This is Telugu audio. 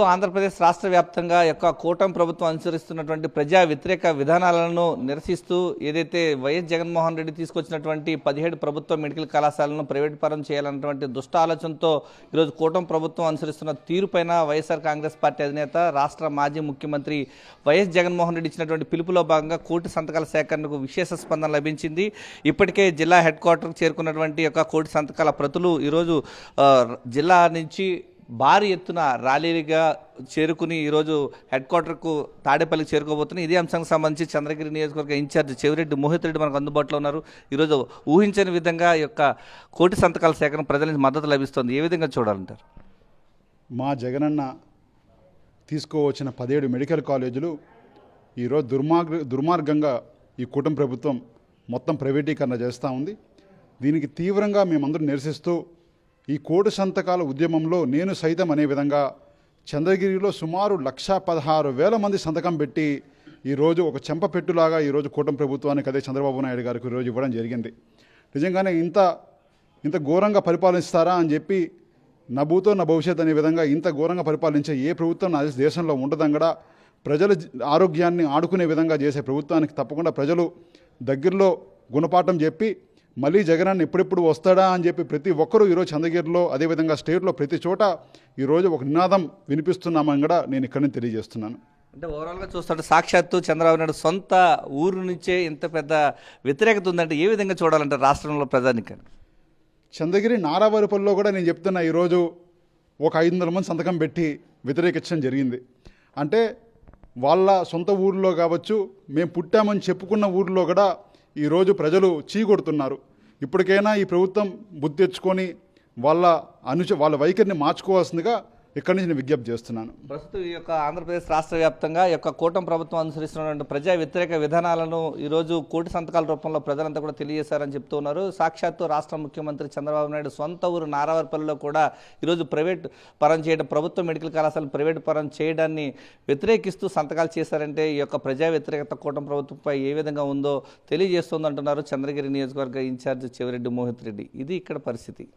ఆంధ్రప్రదేశ్ రాష్ట్ర వ్యాప్తంగా యొక్క కూటమి ప్రభుత్వం అనుసరిస్తున్నటువంటి ప్రజా వ్యతిరేక విధానాలను నిరసిస్తూ ఏదైతే వైఎస్ జగన్మోహన్ రెడ్డి తీసుకొచ్చినటువంటి 17 ప్రభుత్వ మెడికల్ కళాశాలను ప్రైవేట్ పరం చేయాలన్నటువంటి దుష్ట ఆలోచనతో ఈరోజు కూటమి ప్రభుత్వం అనుసరిస్తున్న తీరుపైన వైఎస్ఆర్ కాంగ్రెస్ పార్టీ అధినేత రాష్ట్ర మాజీ ముఖ్యమంత్రి వైఎస్ జగన్మోహన్ రెడ్డి ఇచ్చినటువంటి పిలుపులో భాగంగా కోటి సంతకాల సేకరణకు విశేష స్పందన లభించింది. ఇప్పటికే జిల్లా హెడ్ క్వార్టర్కు చేరుకున్నటువంటి యొక్క కోటి సంతకాల ప్రతులు ఈరోజు జిల్లా నుంచి భారీ ఎత్తున ర్యాలీగా చేరుకుని ఈరోజు హెడ్ క్వార్టర్కు తాడేపల్లికి చేరుకోబోతున్నాయి. ఇదే అంశానికి సంబంధించి చంద్రగిరి నియోజకవర్గ ఇన్ఛార్జ్ చెవిరెడ్డి మోహిత్ రెడ్డి మనకు అందుబాటులో ఉన్నారు. ఈరోజు ఊహించని విధంగా ఈ యొక్క కోటి సంతకాల సేకరణ ప్రజల నుంచి మద్దతు లభిస్తుంది. ఏ విధంగా చూడాలంటారు? మా జగనన్న తీసుకోవచ్చిన 17 మెడికల్ కాలేజీలు ఈరోజు దుర్మార్గంగా ఈ కూటమి ప్రభుత్వం మొత్తం ప్రైవేటీకరణ చేస్తూ ఉంది. దీనికి తీవ్రంగా మేమందరం నిరసిస్తూ ఈ కోటి సంతకాల ఉద్యమంలో నేను సైతం అనే విధంగా చంద్రగిరిలో సుమారు 1,16,000 మంది సంతకం పెట్టి ఈరోజు ఒక చెంపపెట్టులాగా ఈరోజు కూటమి ప్రభుత్వానికి అదే చంద్రబాబు నాయుడు గారికి ఈరోజు ఇవ్వడం జరిగింది. నిజంగానే ఇంత ఘోరంగా పరిపాలిస్తారా అని చెప్పి నా భూతో నా భవిష్యత్ అనే విధంగా ఇంత ఘోరంగా పరిపాలించే ఏ ప్రభుత్వం నా దేశంలో ఉండదంగడా ప్రజల ఆరోగ్యాన్ని ఆడుకునే విధంగా చేసే ప్రభుత్వానికి తప్పకుండా ప్రజలు దగ్గరలో గుణపాఠం చెప్పి మళ్ళీ జగనన్న ఎప్పుడెప్పుడు వస్తాడా అని చెప్పి ప్రతి ఒక్కరూ ఈరోజు చంద్రగిరిలో అదేవిధంగా స్టేట్లో ప్రతి చోట ఈరోజు ఒక నినాదం వినిపిస్తున్నామని కూడా నేను ఇక్కడి నుంచి తెలియజేస్తున్నాను. అంటే ఓవరాల్గా చూస్తుంటే సాక్షాత్తు చంద్రబాబు నాయుడు సొంత ఊరు నుంచే ఇంత పెద్ద వ్యతిరేకత ఉందంటే ఏ విధంగా చూడాలంటే రాష్ట్రంలో ప్రజానికి? చంద్రగిరి నారావారిపల్లిలో కూడా నేను చెప్తున్నా ఈరోజు ఒక 500 మంది సంతకం పెట్టి వ్యతిరేకించడం జరిగింది. అంటే వాళ్ళ సొంత ఊరిలో కావచ్చు, మేము పుట్టామని చెప్పుకున్న ఊరిలో కూడా ఈరోజు ప్రజలు చీకొడుతున్నారు. ఇప్పటికైనా ఈ ప్రభుత్వం బుద్ధి తెచ్చుకొని వాళ్ళ వైఖరిని మార్చుకోవాల్సిందిగా ఇక్కడి నుంచి నేను విజ్ఞప్తి చేస్తున్నాను. ప్రస్తుతం ఈ యొక్క ఆంధ్రప్రదేశ్ రాష్ట్ర వ్యాప్తంగా ఈ యొక్క కూటమి ప్రభుత్వం అనుసరిస్తున్నటువంటి ప్రజా వ్యతిరేక విధానాలను ఈరోజు కోటి సంతకాల రూపంలో ప్రజలంతా కూడా తెలియజేశారని చెప్తూ ఉన్నారు. సాక్షాత్తు రాష్ట్ర ముఖ్యమంత్రి చంద్రబాబు నాయుడు సొంత ఊరు నారావారిపల్లిలో కూడా ఈరోజు ప్రైవేట్ పరం చేయడం, ప్రభుత్వ మెడికల్ కళాశాలను ప్రైవేట్ పరం చేయడాన్ని వ్యతిరేకిస్తూ సంతకాలు చేశారంటే ఈ యొక్క ప్రజా వ్యతిరేకత కూటమి ప్రభుత్వంపై ఏ విధంగా ఉందో తెలియజేస్తుందంటున్నారు చంద్రగిరి నియోజకవర్గ ఇన్ఛార్జ్ చెవిరెడ్డి మోహిత్ రెడ్డి. ఇది ఇక్కడ పరిస్థితి.